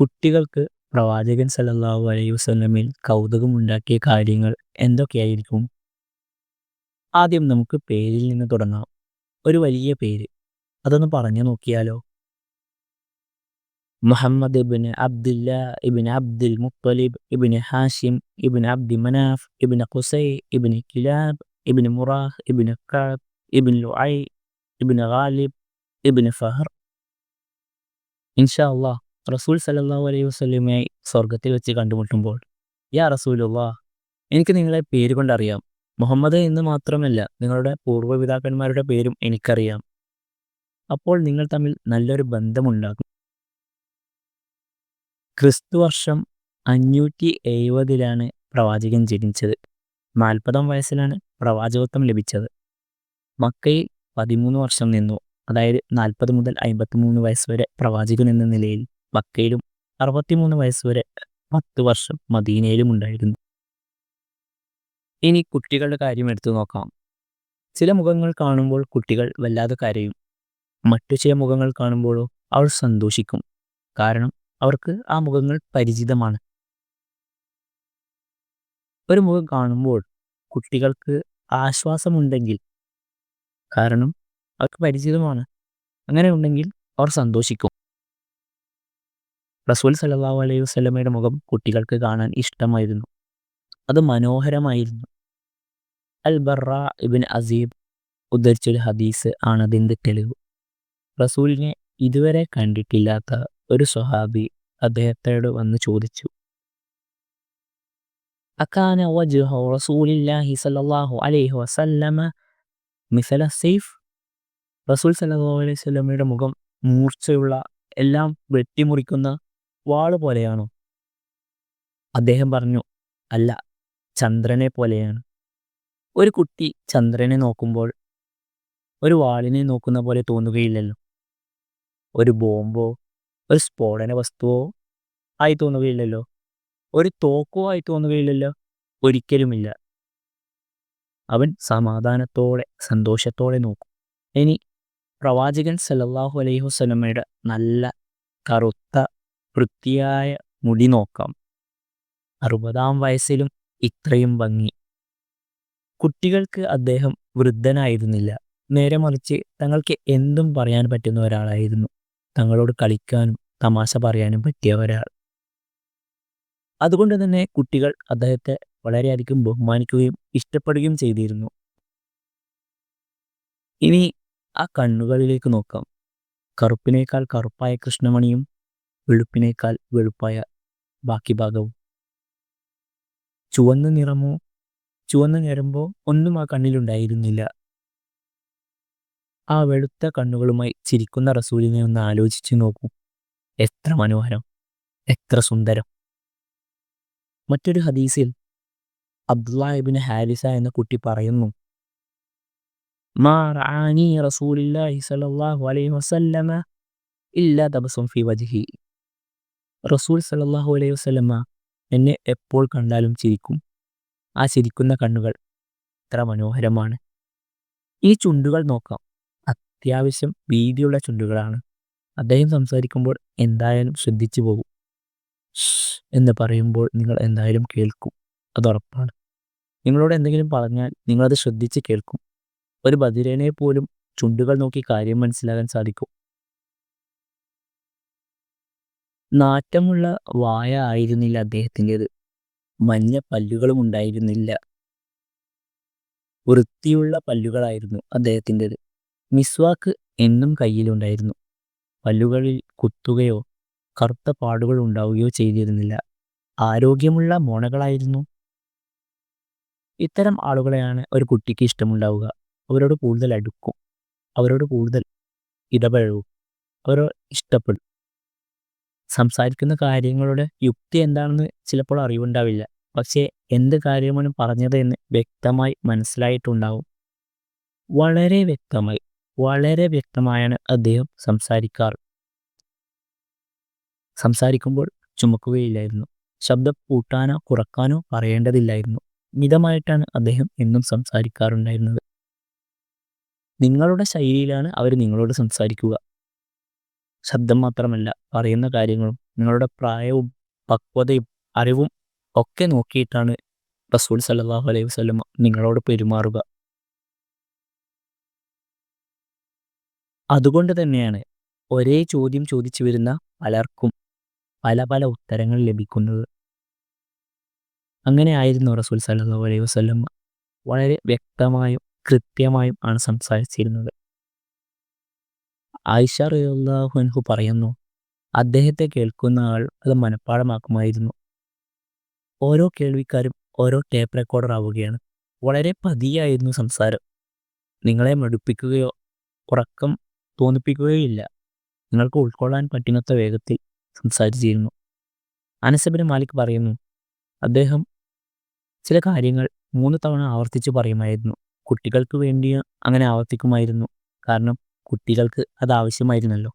കുട്ടികൾക്ക് പ്രവാചകൻ സല്ലല്ലാഹു അലൈഹി വസല്ലമയിൽ കൗതുകമുണ്ടാക്കിയ കാര്യങ്ങൾ എന്തൊക്കെയായിരിക്കും? ആദ്യം നമുക്ക് പേരിൽ നിന്ന് തുടങ്ങാം. ഒരു വലിയ പേര്. അതൊന്ന് പറഞ്ഞു നോക്കിയാലോ? Muhammad ibn Abdillah ibn Abdul Muttalib ibn Hashim ibn Abd Manaf ibn Qusai ibn Kilab ibn Murrah ibn Ka'b ibn Lu'ayy ibn Ghalib ibn Fihr. ഇൻഷാ അല്ലാഹ് റസൂൽ സല്ലല്ലാഹു അലൈഹി വസല്ലമയായി സ്വർഗ്ഗത്തിൽ വെച്ച് കണ്ടുമുട്ടുമ്പോൾ, യാ റസൂലുള്ളാഹ്, എനിക്ക് നിങ്ങളെ പേര് കൊണ്ടറിയാം. മുഹമ്മദ് എന്ന് മാത്രമല്ല, നിങ്ങളുടെ പൂർവ്വപിതാക്കന്മാരുടെ പേരും എനിക്കറിയാം. അപ്പോൾ നിങ്ങൾ തമ്മിൽ നല്ലൊരു ബന്ധമുണ്ടാകും. ക്രിസ്തുവർഷം 570 പ്രവാചകൻ ജനിച്ചത്. 40-ാം വയസ്സിലാണ് പ്രവാചകത്വം ലഭിച്ചത്. മക്കയിൽ 13 വർഷം നിന്നു. അതായത് 40 മുതൽ 53 വയസ്സ് വരെ പ്രവാചകൻ എന്ന നിലയിൽ മക്കയിലും 63 വയസ്സ് വരെ 10 വർഷം മദീനയിലും ഉണ്ടായിരുന്നു. ഇനി കുട്ടികളുടെ കാര്യം എടുത്തു നോക്കാം. ചില മുഖങ്ങൾ കാണുമ്പോൾ കുട്ടികൾ വല്ലാതെ കരയും. മറ്റു ചില മുഖങ്ങൾ കാണുമ്പോഴോ അവർ സന്തോഷിക്കും. കാരണം അവർക്ക് ആ മുഖങ്ങൾ പരിചിതമാണ്. ഒരു മുഖം കാണുമ്പോൾ കുട്ടികൾക്ക് ആശ്വാസമുണ്ടെങ്കിൽ, കാരണം അവർക്ക് പരിചിതമാണ്, അങ്ങനെ ഉണ്ടെങ്കിൽ അവർ സന്തോഷിക്കും. റസൂൽ സല്ലല്ലാഹു അലൈഹി വസല്ലമയുടെ മുഖം കുട്ടികൾക്ക് കാണാൻ ഇഷ്ടമായിരുന്നു. അത് മനോഹരമായിരുന്നു. അൽ ബറ ഇബ്ൻ അസീബ് ഉദ്ധരിച്ചൊരു ഹദീസ് ആണതിൻ്റെ തെളിവ്. റസൂലിനെ ഇതുവരെ കണ്ടിട്ടില്ലാത്ത ഒരു സ്വഹാബി അദ്ദേഹത്തോട് വന്ന് ചോദിച്ചു, അകാന വജ്ഹു റസൂലില്ലാഹി സ്വല്ലല്ലാഹു അലൈഹി വസല്ലമ മിസല സൈഫ്? റസൂൽ സല്ലല്ലാഹു അലൈഹി വസല്ലമയുടെ മുഖം മൂർച്ചയുള്ള, എല്ലാം വെട്ടിമുറിക്കുന്ന വാള് പോലെയാണോ? അദ്ദേഹം പറഞ്ഞു, അല്ല, ചന്ദ്രനെ പോലെയാണ്. ഒരു കുട്ടി ചന്ദ്രനെ നോക്കുമ്പോൾ ഒരു വാളിനെ നോക്കുന്ന പോലെ തോന്നുകയില്ലല്ലോ. ഒരു ബോംബോ ഒരു സ്ഫോടന വസ്തുവോ ആയി തോന്നുകയില്ലല്ലോ. ഒരു തോക്കോ ആയി തോന്നുകയില്ലല്ലോ. ഒരിക്കലുമില്ല. അവൻ സമാധാനത്തോടെ സന്തോഷത്തോടെ നോക്കും. ഇനി പ്രവാചകൻ സല്ലല്ലാഹു അലൈഹി വസല്ലമയുടെ നല്ല കറുത്ത വൃത്തിയായ മുടി നോക്കാം. 60-ാം വയസ്സിലും ഇത്രയും ഭംഗി. കുട്ടികൾക്ക് അദ്ദേഹം വൃദ്ധനായിരുന്നില്ല. നേരെ മറിച്ച് തങ്ങൾക്ക് എന്തും പറയാൻ പറ്റുന്ന ഒരാളായിരുന്നു. തങ്ങളോട് കളിക്കാനും തമാശ പറയാനും പറ്റിയ ഒരാൾ. അതുകൊണ്ട് തന്നെ കുട്ടികൾ അദ്ദേഹത്തെ വളരെയധികം ബഹുമാനിക്കുകയും ഇഷ്ടപ്പെടുകയും ചെയ്തിരുന്നു. ഇനി ആ കണ്ണുകളിലേക്ക് നോക്കാം. കറുപ്പിനേക്കാൾ കറുപ്പായ കൃഷ്ണമണിയും വെളുപ്പിനേക്കാൾ വെളുപ്പായ ബാക്കി ഭാഗവും. ചുവന്ന നിറമോ ഒന്നും ആ കണ്ണിലുണ്ടായിരുന്നില്ല. ആ വെളുത്ത കണ്ണുകളുമായി ചിരിക്കുന്ന റസൂലിനെ ഒന്ന് ആലോചിച്ചു നോക്കൂ. എത്ര മനോഹരം, എത്ര സുന്ദരം. മറ്റൊരു ഹദീസിൽ അബ്ദുല്ലാഹ് ഇബ്നു ഹാരിസ എന്ന കുട്ടി പറയുന്നു, മാ റആനി റസൂലുള്ളാഹി സ്വല്ലല്ലാഹു അലൈഹി വസല്ലമ ഇല്ലാ തബസ്സും ഫീ വജ്ഹി. റസൂൽ സല്ലല്ലാഹു അലൈഹി വസല്ലമ എന്നെ എപ്പോൾ കണ്ടാലും ചിരിക്കും. ആ ചിരിക്കുന്ന കണ്ണുകൾ എത്ര മനോഹരമാണ്. ഈ ചുണ്ടുകൾ നോക്കാം. അത്യാവശ്യം വീതിയുള്ള ചുണ്ടുകളാണ്. അദ്ദേഹം സംസാരിക്കുമ്പോൾ എന്തായാലും ശ്രദ്ധിച്ചു പോകും. എന്ന് പറയുമ്പോൾ നിങ്ങൾ എന്തായാലും കേൾക്കും, അതുറപ്പാണ്. നിങ്ങളോട് എന്തെങ്കിലും പറഞ്ഞാൽ നിങ്ങളത് ശ്രദ്ധിച്ച് കേൾക്കും. ഒരു ബധിരനെ പോലും ചുണ്ടുകൾ നോക്കി കാര്യം മനസ്സിലാക്കാൻ സാധിക്കും. നാറ്റമുള്ള വായ ആയിരുന്നില്ല അദ്ദേഹത്തിൻ്റെത്. മഞ്ഞ പല്ലുകളും ഉണ്ടായിരുന്നില്ല. വൃത്തിയുള്ള പല്ലുകളായിരുന്നു അദ്ദേഹത്തിൻ്റെത്. മിസ്വാക്ക് എന്നും കയ്യിലുണ്ടായിരുന്നു. പല്ലുകളിൽ കുത്തുകയോ കറുത്ത പാടുകൾ ഉണ്ടാവുകയോ ചെയ്തിരുന്നില്ല. ആരോഗ്യമുള്ള മോണകളായിരുന്നു. ഇത്തരം ആളുകളെയാണ് ഒരു കുട്ടിക്ക് ഇഷ്ടമുണ്ടാവുക. അവരോട് കൂടുതൽ അടുക്കും, അവരോട് കൂടുതൽ ഇടപഴകും, അവരോട് ഇഷ്ടപ്പെടും. സംസാരിക്കുന്ന കാര്യങ്ങളുടെ യുക്തി എന്താണെന്ന് ചിലപ്പോൾ അറിവുണ്ടാവില്ല. പക്ഷേ എന്ത് കാര്യമാണ് പറഞ്ഞത് എന്ന് വ്യക്തമായി മനസ്സിലായിട്ടുണ്ടാവും. വളരെ വ്യക്തമായാണ് അദ്ദേഹം സംസാരിക്കാറ്. സംസാരിക്കുമ്പോൾ ചുമക്കുകയില്ലായിരുന്നു. ശബ്ദം കൂട്ടാനോ കുറക്കാനോ പറയേണ്ടതില്ലായിരുന്നു. മിതമായിട്ടാണ് അദ്ദേഹം എന്നും സംസാരിക്കാറുണ്ടായിരുന്നത്. നിങ്ങളുടെ ശൈലിയിലാണ് അവർ നിങ്ങളോട് സംസാരിക്കുക. ശബ്ദം മാത്രമല്ല, പറയുന്ന കാര്യങ്ങളും നിങ്ങളുടെ പ്രായവും പക്വതയും അറിവും ഒക്കെ നോക്കിയിട്ടാണ് റസൂൽ സല്ലല്ലാഹു അലൈഹി വസല്ലം നിങ്ങളോട് പെരുമാറുക. അതുകൊണ്ട് തന്നെയാണ് ഒരേ ചോദ്യം ചോദിച്ചു വരുന്ന പലർക്കും പല പല ഉത്തരങ്ങൾ ലഭിക്കുന്നത്. അങ്ങനെയായിരുന്നു റസൂൽ സല്ലല്ലാഹു അലൈഹി വസല്ലം വളരെ വ്യക്തമായും കൃത്യമായും ആണ് സംസാരിച്ചിരുന്നത്. ആയിഷ റളിയല്ലാഹു അൻഹു പറയുന്നു, അദ്ദേഹത്തെ കേൾക്കുന്ന ആൾ അത് മനഃപ്പാഠമാക്കുമായിരുന്നു. ഓരോ കേൾവിക്കാരും ഓരോ ടേപ്പ് റെക്കോർഡർ ആവുകയാണ്. വളരെ പതിയായിരുന്നു സംസാരം. നിങ്ങളെ മടുപ്പിക്കുകയോ ഉറക്കം തോന്നിപ്പിക്കുകയോ ഇല്ല. നിങ്ങൾക്ക് ഉൾക്കൊള്ളാൻ പറ്റുന്നത്ര വേഗത്തിൽ സംസാരിച്ചിരുന്നു. അനസ് ഇബ്നു മാലിക് പറയുന്നു, അദ്ദേഹം ചില കാര്യങ്ങൾ 3 തവണ ആവർത്തിച്ച് പറയുമായിരുന്നു. കുട്ടികൾക്ക് വേണ്ടി അങ്ങനെ ആവർത്തിക്കുമായിരുന്നു. കാരണം കുട്ടികൾക്ക് അത് ആവശ്യമായിരുന്നല്ലോ.